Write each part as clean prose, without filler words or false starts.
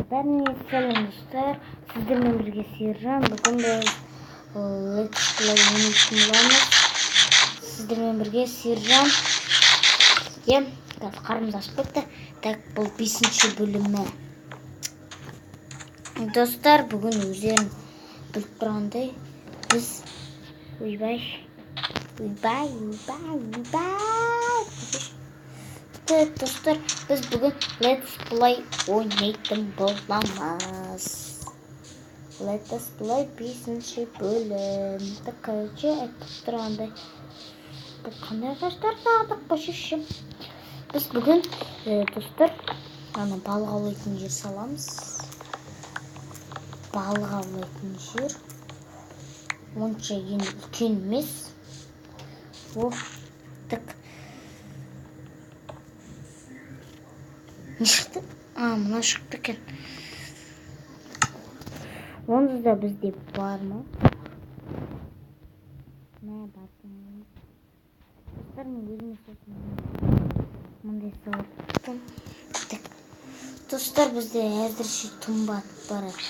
Бәріне сәлем достар, сіздермен бірге Сержан. Бүгін біз Let's Play ойнайтын боламыз. Сіздермен бірге Сержан. Қарымыз ашып кетті. Так, бұл 5-ші бөлімі. Достар, бүгін өздерің біліп тұрғандай біз достар, біз бүгін Let's Play ойнайтын боламыз. Let's Play 5-ші бөлім. Короче, айтып тұрғандай бұл қандай ағаштар тағдық па шешім. Біз бүгін достар балық аулайтын жер саламыз. Балық аулайтын жер онша енді үлкен емес. Не шықты? Мына шықты екен. Онсыз да бізде бар ма? Достар, мен өзіме сосын мындай салаттым. Достар, бізде әзірше тұм батып барады.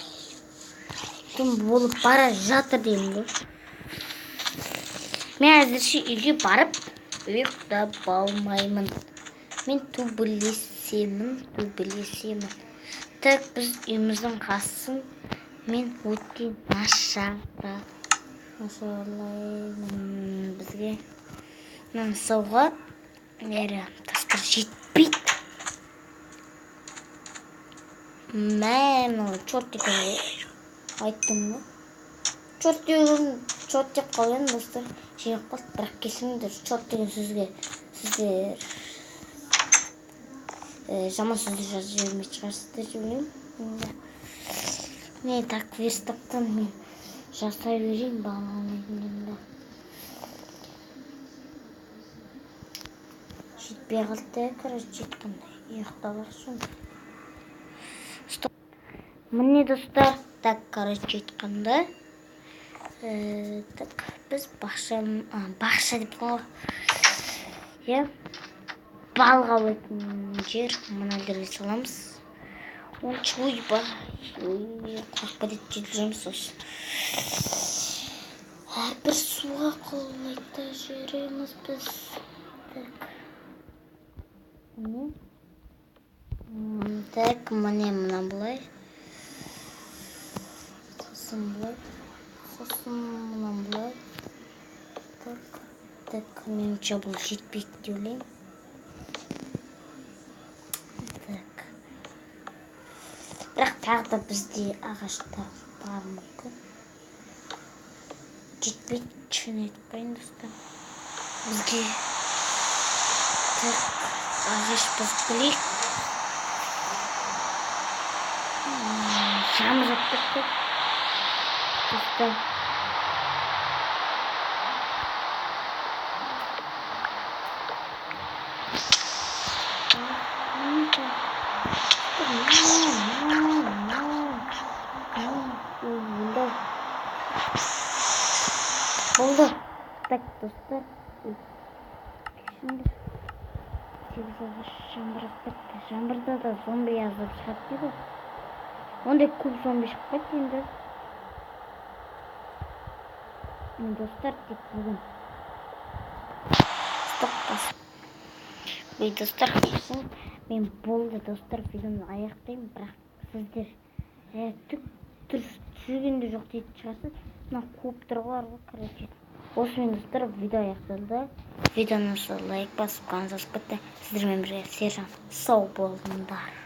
Тұм болып бара жатыр деймін. Мен әзірше үйге барып ұйықтап алмаймын. Мен төбелесемін. Так, біз үйіміздің қасын мен өте нашарлаймын. Бізге мысалға тастар жетпейді. Мен чорт екен айттым ба? Чорт деп қалайын достар. Жеңіп қалды, бірақ келсеңдер чорт деген сөзге сіздер жаман сөзді жазып жібермей шығарсыздар деп ойлаймын. Не так верстактан мен жасай берейін бағаламайтын. Жетпей қалды, короче, жеткандай. Ұйықтап алсын. Міне достар, так, короче, айтқанда так, біз бақша деп қала. Балық аулайтын жер мына жерге саламыз. Қорқып кетеді жүрміз осы. Әрбір суға қолайда жүреміз біз. Так, міне мына бұлай. Сосын мұнан бұлай. Так, меніңше бұл жетпейді деп ойлаймын. Бірақ тағы да бізде ағаштар бар мүмкін. Жетпейді, шын айтпайын достар. Бізге ағаш біз білейік. Шамы жаттық көп. Достар. Oldu. Так, достар. Жаңбырда да зомби yazып шығады дейді. Ондай көп зомби шықпайды енді. Достар, тек бүгін. Стоп. Ой, достар, мен болды достар, видеоны аяқтаймын, бірақ сіздер түсіргенде жоқ дейтін шығарсыз. Мына қуып тұрғылар ғой, короче. Осымен достар, видео аяқталды. Видеоны лайк басып, қаныңыз асып кетті. Сіздермен бірге Сержан. Сау болыңдар.